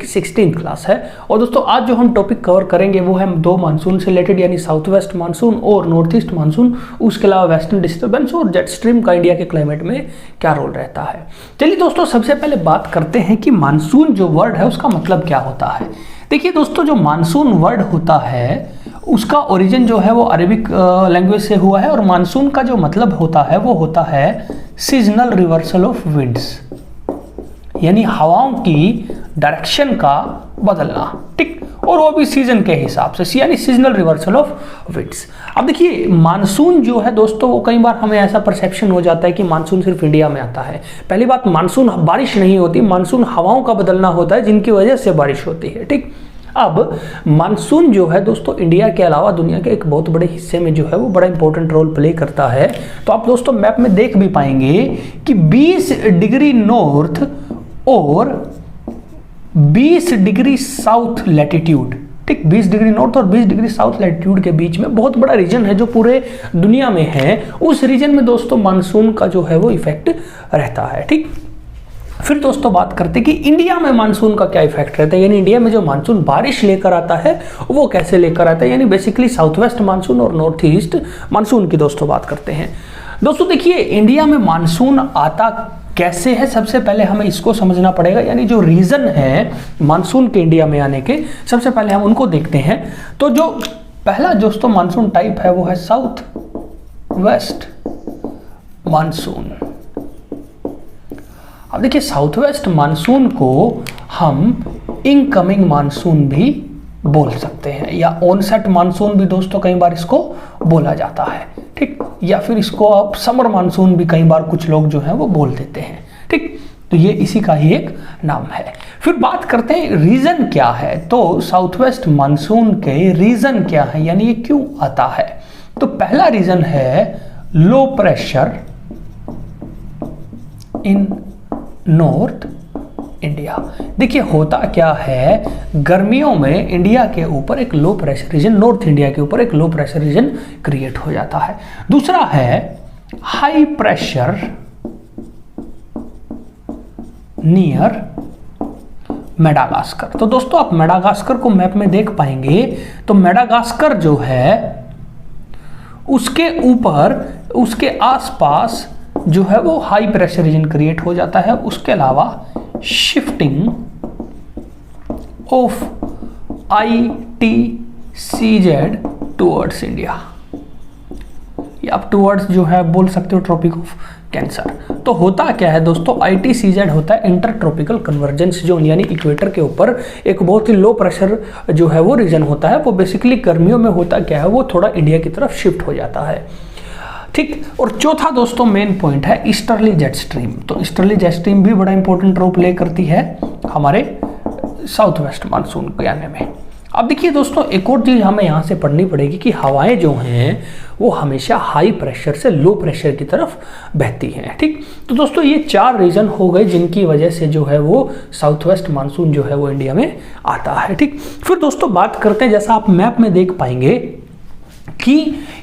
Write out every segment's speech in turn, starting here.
16th class है। और दोस्तों आज जो हम टॉपिक कवर करेंगे वो है दो मानसून से रिलेटेड, यानी साउथ वेस्ट मानसून और नॉर्थ ईस्ट मानसून, उसके अलावा वेस्टर्न डिस्टर्बेंस और जेट स्ट्रीम का इंडिया के क्लाइमेट में क्या रोल रहता है। चलिए दोस्तों सबसे पहले बात करते हैं कि मानसून जो वर्ड है उसका मतलब क्या होता है। देखिए दोस्तों, जो मानसून वर्ड होता है उसका ओरिजिन जो है वो अरेबिक लैंग्वेज से हुआ है, और मानसून का जो मतलब होता है वो होता है सीजनल रिवर्सल ऑफ विंड्स, यानी हवाओं की डायरेक्शन का बदलना, ठीक, और वो भी सीजन के हिसाब से, यानी सीजनल रिवर्सल ऑफ विंड्स। अब देखिए मानसून जो है दोस्तों, वो कई बार हमें ऐसा परसेप्शन हो जाता है कि मानसून सिर्फ इंडिया में आता है। पहली बात, मानसून बारिश नहीं होती, मानसून हवाओं का बदलना होता है जिनकी वजह से बारिश होती है, ठीक। अब मानसून जो है दोस्तों इंडिया के अलावा दुनिया के एक बहुत बड़े हिस्से में जो है वो बड़ा इंपॉर्टेंट रोल प्ले करता है। तो आप दोस्तों मैप में देख भी पाएंगे कि 20 डिग्री नॉर्थ और 20 डिग्री साउथ लैटिट्यूड, ठीक, 20 डिग्री नॉर्थ और 20 डिग्री साउथ लैटिट्यूड के बीच में बहुत बड़ा रीजन है जो पूरे दुनिया में है। उस रीजन में दोस्तों मानसून का जो है वो इफेक्ट रहता है, ठीक। फिर दोस्तों बात करते हैं कि इंडिया में मानसून का क्या इफेक्ट रहता है, यानी इंडिया में जो मानसून बारिश लेकर आता है वो कैसे लेकर आता है, यानी बेसिकली साउथ वेस्ट मानसून और नॉर्थ ईस्ट मानसून की दोस्तों बात करते हैं। दोस्तों देखिए इंडिया में मानसून आता कैसे है, सबसे पहले हमें इसको समझना पड़ेगा, यानी जो रीजन है मानसून के इंडिया में आने के, सबसे पहले हम उनको देखते हैं। तो जो पहला दोस्तों मानसून टाइप है वो है साउथ वेस्ट मानसून। अब देखिए साउथ वेस्ट मानसून को हम इनकमिंग मानसून भी बोल सकते हैं, या ऑनसेट मानसून भी दोस्तों कई बार इसको बोला जाता है, ठीक, या फिर इसको आप समर मानसून भी कई बार कुछ लोग जो है वो बोल देते हैं, ठीक। तो ये इसी का ही एक नाम है। फिर बात करते हैं रीजन क्या है। तो साउथ वेस्ट मानसून के रीजन क्या है, यानी ये क्यों आता है। तो पहला रीजन है low pressure in north India. देखिए होता क्या है, गर्मियों में इंडिया के ऊपर एक low pressure region, north India के ऊपर एक लो प्रेशर रीजन क्रिएट हो जाता है। दूसरा है हाई प्रेशर नियर मेडागास्कर। तो दोस्तों आप मेडागास्कर को मैप में देख पाएंगे, तो मेडागास्कर जो है उसके ऊपर, उसके आसपास जो है वो हाई प्रेशर रीजन क्रिएट हो जाता है। उसके अलावा shifting of ITCZ towards India, या आप टूवर्ड्स जो है बोल सकते हो ट्रॉपिक ऑफ कैंसर। तो होता क्या है दोस्तों, ITCZ होता है इंटर ट्रॉपिकल कन्वर्जेंस जोन, यानी इक्वेटर के ऊपर एक बहुत ही लो प्रेशर जो है वो रीजन होता है। वो बेसिकली गर्मियों में होता क्या है, वो थोड़ा इंडिया की तरफ शिफ्ट हो जाता है, ठीक। और चौथा दोस्तों मेन पॉइंट है ईस्टर्ली जेट स्ट्रीम। तो ईस्टर्ली जेट स्ट्रीम भी बड़ा इंपॉर्टेंट रोल प्ले करती है हमारे साउथ वेस्ट मानसून के आने में। अब देखिए दोस्तों एक और चीज हमें यहाँ से पढ़नी पड़ेगी कि हवाएं जो हैं वो हमेशा हाई प्रेशर से लो प्रेशर की तरफ बहती हैं, ठीक। तो दोस्तों ये 4 रीजन हो गए जिनकी वजह से जो है वो साउथ वेस्ट मानसून जो है वो इंडिया में आता है, ठीक। फिर दोस्तों बात करते हैं, जैसा आप मैप में देख पाएंगे कि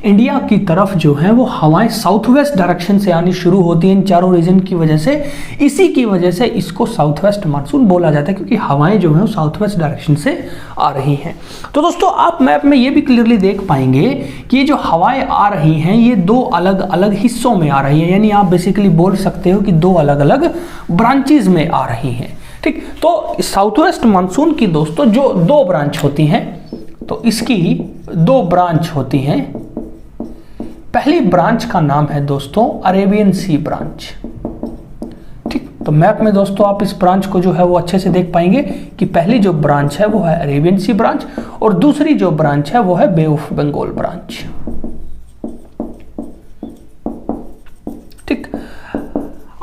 इंडिया की तरफ जो है वो हवाएं साउथ वेस्ट डायरेक्शन से आनी शुरू होती हैं इन चारों रीजन की वजह से। इसी की वजह से इसको साउथ वेस्ट मानसून बोला जाता है, क्योंकि हवाएं जो हैं वो साउथ वेस्ट डायरेक्शन से आ रही हैं। तो दोस्तों आप मैप में ये भी क्लियरली देख पाएंगे कि ये जो हवाएं आ रही हैं ये 2 अलग अलग हिस्सों में आ रही हैं, यानी आप बेसिकली बोल सकते हो कि 2 अलग अलग ब्रांचेज में आ रही हैं, ठीक। तो साउथ वेस्ट मानसून की दोस्तों जो 2 ब्रांच होती हैं, तो इसकी 2 ब्रांच होती हैं। पहली ब्रांच का नाम है दोस्तों अरेबियन सी ब्रांच, ठीक। तो मैप में दोस्तों आप इस ब्रांच को जो है वो अच्छे से देख पाएंगे कि पहली जो ब्रांच है वो है अरेबियन सी ब्रांच, और दूसरी जो ब्रांच है वो है बे ऑफ बंगाल ब्रांच, ठीक।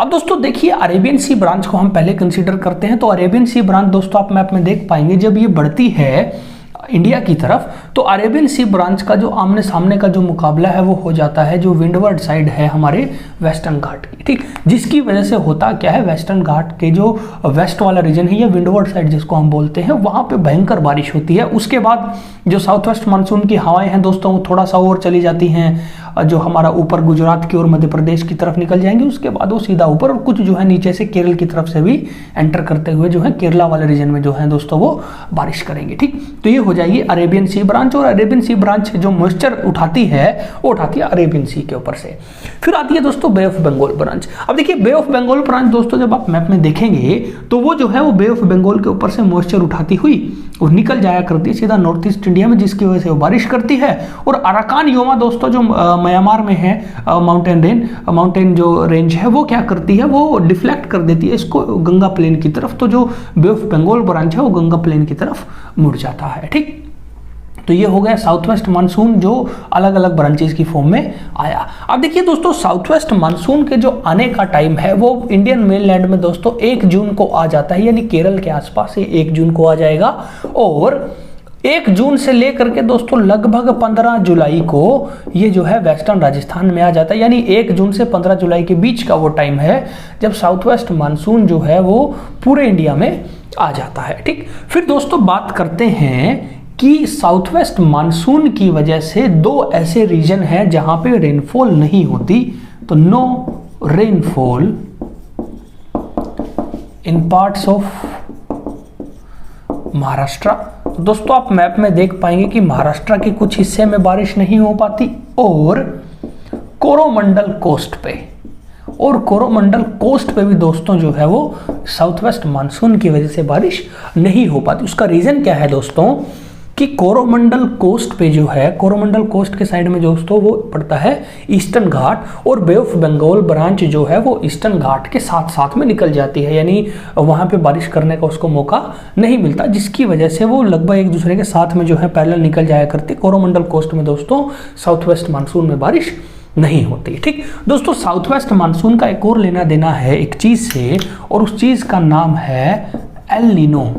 अब दोस्तों देखिए अरेबियन सी ब्रांच को हम पहले कंसीडर करते हैं। तो अरेबियन सी ब्रांच दोस्तों आप मैप में देख पाएंगे जब ये बढ़ती है इंडिया की तरफ, तो अरेबियन सी ब्रांच का जो आमने सामने का जो मुकाबला है वो हो जाता है जो विंडवर्ड साइड है हमारे वेस्टर्न घाट की, ठीक। जिसकी वजह से होता क्या है, वेस्टर्न घाट के जो वेस्ट वाला रीजन है या विंडवर्ड साइड जिसको हम बोलते हैं, वहां पे भयंकर बारिश होती है। उसके बाद जो साउथ वेस्ट मानसून की हवाएं हैं दोस्तों वो थोड़ा सा और चली जाती हैं जो हमारा ऊपर गुजरात की और मध्य प्रदेश की तरफ निकल जाएंगे, उसके बाद वो सीधा ऊपर, और कुछ जो है नीचे से केरल की तरफ से भी एंटर करते हुए जो है केरला वाले रीजन में जो है दोस्तों वो बारिश करेंगे। ठीक, तो ये हो जाएगी अरेबियन सी ब्रांच, और अरेबियन सी ब्रांच जो मॉइस्चर उठाती है वो उठाती है अरेबियन सी के ऊपर से। फिर आती है दोस्तों बे ऑफ बंगाल ब्रांच। अब देखिए बे ऑफ बंगाल ब्रांच दोस्तों जब आप मैप में देखेंगे तो वो जो है वो बे ऑफ बंगाल के ऊपर से मॉइस्चर उठाती हुई और निकल जाया करती है सीधा नॉर्थ ईस्ट इंडिया में, जिसकी वजह से वो बारिश करती है। और अराकान योमा दोस्तों जो म्यांमार में है माउंटेन जो रेंज है, वो क्या करती है, वो डिफ्लेक्ट कर देती है इसको गंगा प्लेन की तरफ, तो जो बे ऑफ बंगाल ब्रांच है वो गंगा प्लेन की तरफ मुड़ जाता है। ठीक, तो ये हो गया साउथ वेस्ट मानसून जो अलग अलग ब्रांचेस की फॉर्म में आया। अब देखिए दोस्तों साउथ वेस्ट मानसून के जो आने का टाइम है वो इंडियन मेनलैंड में दोस्तों 1 जून को आ जाता है, यानी केरल के आसपास से 1 जून को आ जाएगा। और 1 जून से लेकर के दोस्तों लगभग 15 जुलाई को ये जो है वेस्टर्न राजस्थान में आ जाता है, यानी 1 जून से 15 जुलाई के बीच का वो टाइम है जब साउथ वेस्ट मानसून जो है वो पूरे इंडिया में आ जाता है। ठीक, फिर दोस्तों बात करते हैं कि साउथ वेस्ट मानसून की वजह से 2 ऐसे रीजन हैं जहां पे रेनफॉल नहीं होती, तो no rainfall in parts of Maharashtra. दोस्तों आप मैप में देख पाएंगे कि महाराष्ट्र के कुछ हिस्से में बारिश नहीं हो पाती, और कोरोमंडल कोस्ट पे, और कोरोमंडल कोस्ट पे भी दोस्तों जो है वो साउथ वेस्ट मानसून की वजह से बारिश नहीं हो पाती। उसका रीजन क्या है दोस्तों कि कोरोमंडल कोस्ट पे जो है, कोरोमंडल कोस्ट के साइड में दोस्तों वो पड़ता है ईस्टर्न घाट, और बे ऑफ बंगाल ब्रांच जो है वो ईस्टर्न घाट के साथ साथ में निकल जाती है, यानी वहां पे बारिश करने का उसको मौका नहीं मिलता, जिसकी वजह से वो लगभग एक दूसरे के साथ में जो है पैरेलल निकल जाया करती। कोरोमंडल कोस्ट में दोस्तों साउथ वेस्ट मानसून में बारिश नहीं होती। ठीक दोस्तों, साउथ वेस्ट मानसून का एक और लेना देना है एक चीज से, और उस चीज का नाम है एल नीनो।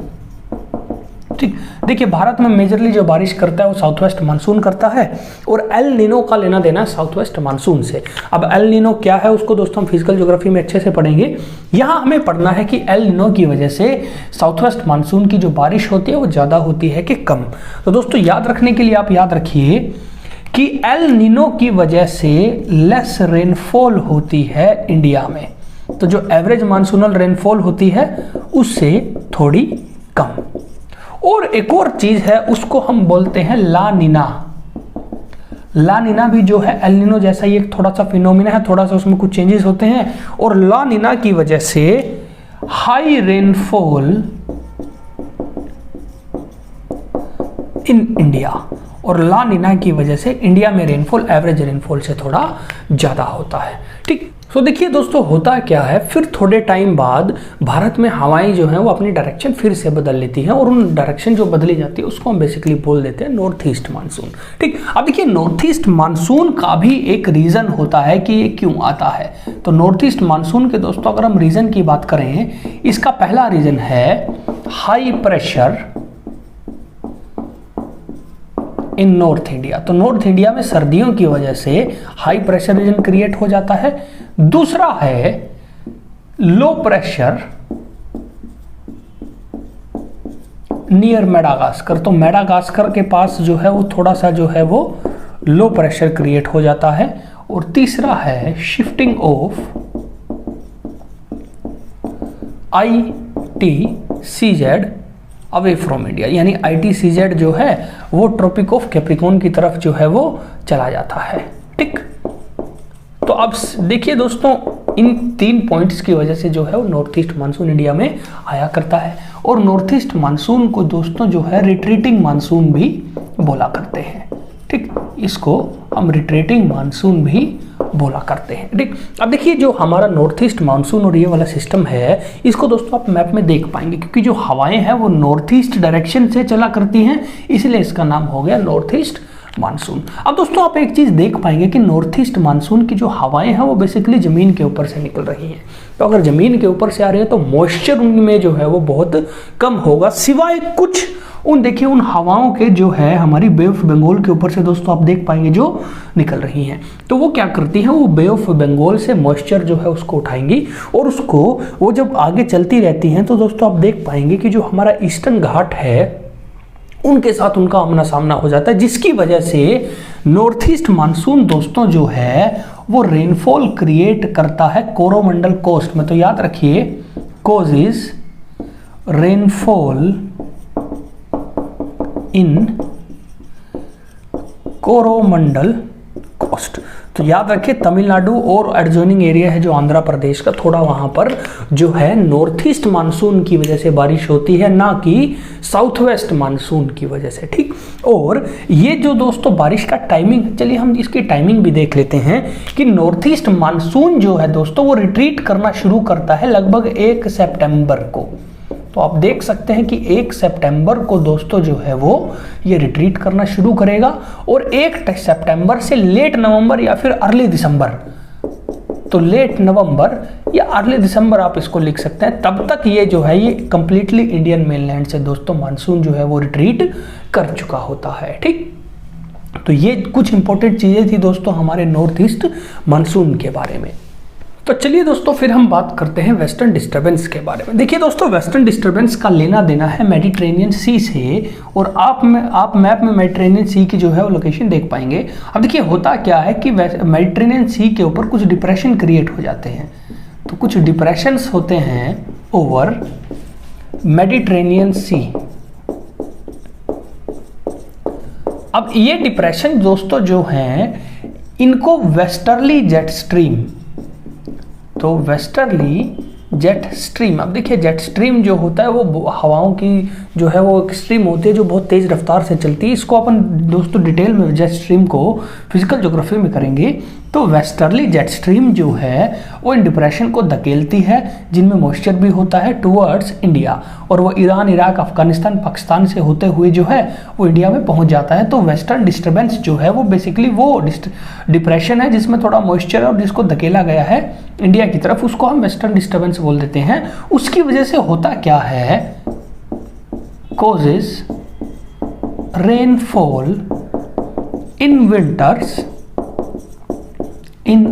ठीक, देखिए भारत में मेजरली जो बारिश करता है वो साउथ वेस्ट मानसून करता है, और एल नीनो का लेना देना है साउथ वेस्ट मानसून से। अब एल नीनो क्या है उसको दोस्तों हम फिजिकल ज्योग्राफी में अच्छे से पढ़ेंगे। यहाँ हमें पढ़ना है कि एल नीनो की वजह से साउथ वेस्ट मानसून की जो बारिश होती है वो ज़्यादा होती है कि कम। तो दोस्तों याद रखने के लिए आप याद रखिए कि एल नीनो की वजह से लेस रेनफॉल होती है इंडिया में, तो जो एवरेज मानसूनल रेनफॉल होती है उससे थोड़ी कम। और एक और चीज है उसको हम बोलते हैं ला नीना। ला नीना भी जो है एल नीनो जैसा ही एक थोड़ा सा फिनोमिना है, थोड़ा सा उसमें कुछ चेंजेस होते हैं, और ला नीना की वजह से हाई रेनफॉल इन इंडिया, और ला नीना की वजह से इंडिया में रेनफॉल एवरेज रेनफॉल से थोड़ा ज्यादा होता है। ठीक, तो देखिए दोस्तों होता क्या है, फिर थोड़े टाइम बाद भारत में हवाएं जो हैं वो अपनी डायरेक्शन फिर से बदल लेती हैं, और उन डायरेक्शन जो बदली जाती है उसको हम बेसिकली बोल देते हैं नॉर्थ ईस्ट मानसून। ठीक, अब देखिए नॉर्थ ईस्ट मानसून का भी एक रीजन होता है कि ये क्यों आता है। तो नॉर्थ ईस्ट मानसून के दोस्तों अगर हम रीजन की बात करें, इसका पहला रीजन है high pressure in north India. तो नॉर्थ इंडिया में सर्दियों की वजह से हाई प्रेशर रीजन क्रिएट हो जाता है। दूसरा है लो प्रेशर नियर मेडागास्कर। तो मेडागास्कर के पास जो है वो थोड़ा सा जो है वो लो प्रेशर क्रिएट हो जाता है। और तीसरा है shifting of ITCZ away from India, यानी ITCZ जो है वो ट्रॉपिक ऑफ कैप्रिकॉर्न की तरफ जो है वो चला जाता है। ठीक, तो अब देखिए दोस्तों इन 3 पॉइंट्स की वजह से जो है वो नॉर्थ ईस्ट मानसून इंडिया में आया करता है। और नॉर्थ ईस्ट मानसून को दोस्तों जो है रिट्रीटिंग मानसून भी बोला करते हैं। ठीक, इसको हम रिट्रीटिंग मानसून भी बोला करते हैं। ठीक, अब देखिए जो हमारा नॉर्थ ईस्ट मानसून और ये वाला सिस्टम है, इसको दोस्तों आप मैप में देख पाएंगे, क्योंकि जो हवाएं हैं वो नॉर्थ ईस्ट डायरेक्शन से चला करती हैं, इसलिए इसका नाम हो गया नॉर्थ ईस्ट मानसून। अब दोस्तों आप एक चीज देख पाएंगे कि नॉर्थ ईस्ट मानसून की जो हवाएं हैं वो बेसिकली जमीन के ऊपर से निकल रही हैं। तो अगर जमीन के ऊपर से आ रही है तो मॉइस्चर उनमें जो है वो बहुत कम होगा, सिवाय कुछ देखिए उन हवाओं के जो है हमारी बे ऑफ बंगाल के ऊपर से दोस्तों आप देख पाएंगे जो निकल रही हैं। तो वो क्या करती हैं, वो बे ऑफ बंगाल से मॉइस्चर जो है उसको उठाएंगी, और उसको वो जब आगे चलती रहती हैं तो दोस्तों आप देख पाएंगे कि जो हमारा ईस्टर्न घाट है उनके साथ उनका आमना सामना हो जाता है, जिसकी वजह से नॉर्थ ईस्ट मानसून दोस्तों जो है वो रेनफॉल क्रिएट करता है कोरोमंडल कोस्ट में। तो याद रखिए, causes rainfall in Coromandel coast. तो याद रखिए, तमिलनाडु और एडजॉइनिंग एरिया है जो आंध्र प्रदेश का, थोड़ा वहां पर जो है नॉर्थ ईस्ट मानसून की वजह से बारिश होती है, ना कि साउथ वेस्ट मानसून की वजह से। ठीक, और ये जो दोस्तों बारिश का टाइमिंग, चलिए हम इसकी टाइमिंग भी देख लेते हैं कि नॉर्थ ईस्ट मानसून जो है दोस्तों वो रिट्रीट करना शुरू करता है लगभग 1 सितंबर को। तो आप देख सकते हैं कि 1 सितंबर को दोस्तों जो है वो ये रिट्रीट करना शुरू करेगा, और 1 सितंबर से लेट नवंबर या फिर अर्ली दिसंबर, तो लेट नवंबर या अर्ली दिसंबर आप इसको लिख सकते हैं, तब तक ये जो है ये कंप्लीटली इंडियन मेनलैंड से दोस्तों मानसून जो है वो रिट्रीट कर चुका होता है। ठीक, तो ये कुछ इंपॉर्टेंट चीजें थी दोस्तों हमारे नॉर्थ ईस्ट मानसून के बारे में। तो चलिए दोस्तों फिर हम बात करते हैं वेस्टर्न डिस्टर्बेंस के बारे में। देखिए दोस्तों, वेस्टर्न डिस्टर्बेंस का लेना देना है मेडिटेरेनियन सी से, और आप मैप में मेडिटेरेनियन सी की जो है वो लोकेशन देख पाएंगे। अब देखिए होता क्या है कि मेडिटेरेनियन सी के ऊपर कुछ डिप्रेशन क्रिएट हो जाते हैं, तो कुछ डिप्रेशंस होते हैं ओवर मेडिटेरेनियन सी। अब ये डिप्रेशन दोस्तों जो हैं इनको वेस्टर्ली जेट स्ट्रीम, तो वेस्टर्ली जेट स्ट्रीम, अब देखिए जेट स्ट्रीम जो होता है वो हवाओं की जो है वो एक स्ट्रीम होती है जो बहुत तेज रफ्तार से चलती है। इसको अपन दोस्तों डिटेल में जेट स्ट्रीम को फिजिकल ज्योग्राफी में करेंगे। तो वेस्टर्ली जेट स्ट्रीम जो है वो इन डिप्रेशन को धकेलती है, जिनमें मॉइस्चर भी होता है, टुवर्ड्स इंडिया, और वो ईरान, इराक, अफगानिस्तान, पाकिस्तान से होते हुए जो है वो इंडिया में पहुंच जाता है। तो वेस्टर्न डिस्टर्बेंस जो है वो बेसिकली वो डिप्रेशन है जिसमें थोड़ा मॉइस्चर है और जिसको धकेला गया है इंडिया की तरफ, उसको हम वेस्टर्न डिस्टर्बेंस बोल देते हैं। उसकी वजह से होता क्या है, causes rainfall in winters in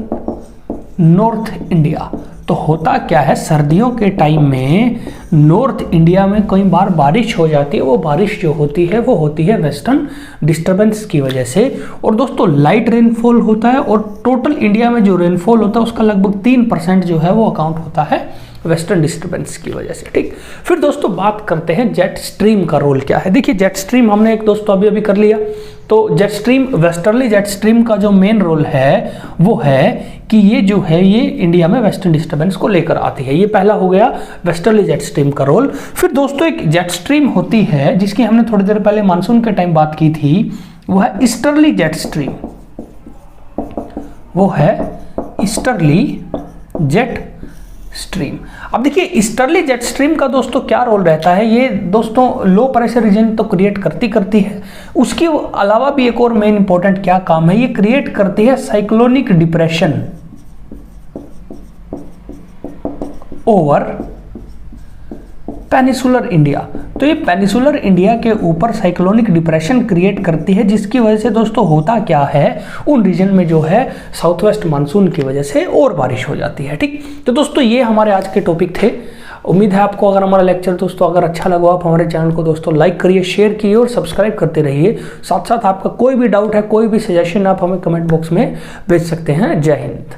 north India. तो होता क्या है, सर्दियों के टाइम में नॉर्थ इंडिया में कई बार बारिश हो जाती है, वो बारिश जो होती है वो होती है वेस्टर्न डिस्टर्बेंस की वजह से। और दोस्तों लाइट रेनफॉल होता है, और टोटल इंडिया में जो रेनफॉल होता है उसका लगभग 3% जो है वो अकाउंट होता है वेस्टर्न डिस्टर्बेंस की वजह से। ठीक, फिर दोस्तों बात करते हैं जेट स्ट्रीम का रोल क्या है। देखिए जेट स्ट्रीम हमने एक दोस्तों अभी कर लिया। तो jet stream, westerly jet stream का जो मेन रोल है वो है कि ये जो है ये इंडिया में वेस्टर्न डिस्टर्बेंस को लेकर आती है। ये पहला हो गया वेस्टर्ली जेट स्ट्रीम का रोल। फिर दोस्तों एक जेट स्ट्रीम होती है जिसकी हमने थोड़ी देर पहले मानसून के टाइम बात की थी, वो है ईस्टर्ली जेट स्ट्रीम। वो है ईस्टर्ली जेट स्ट्रीम। अब देखिए ईस्टर्ली जेट स्ट्रीम का दोस्तों क्या रोल रहता है, ये दोस्तों लो प्रेशर रीजन तो क्रिएट करती है, उसके अलावा भी एक और मेन इंपॉर्टेंट क्या काम है, ये क्रिएट करती है cyclonic depression over peninsular India. तो ये पेनिसुलर इंडिया के ऊपर साइक्लोनिक डिप्रेशन क्रिएट करती है, जिसकी वजह से दोस्तों होता क्या है, उन रीजन में जो है साउथ वेस्ट मानसून की वजह से और बारिश हो जाती है। ठीक, तो दोस्तों ये हमारे आज के टॉपिक थे। उम्मीद है आपको अगर हमारा लेक्चर दोस्तों अगर अच्छा लगा, आप हमारे चैनल को दोस्तों लाइक करिए, शेयर कीजिए और सब्सक्राइब करते रहिए। साथ साथ आपका कोई भी डाउट है, कोई भी सजेशन आप हमें कमेंट बॉक्स में भेज सकते हैं। जय हिंद।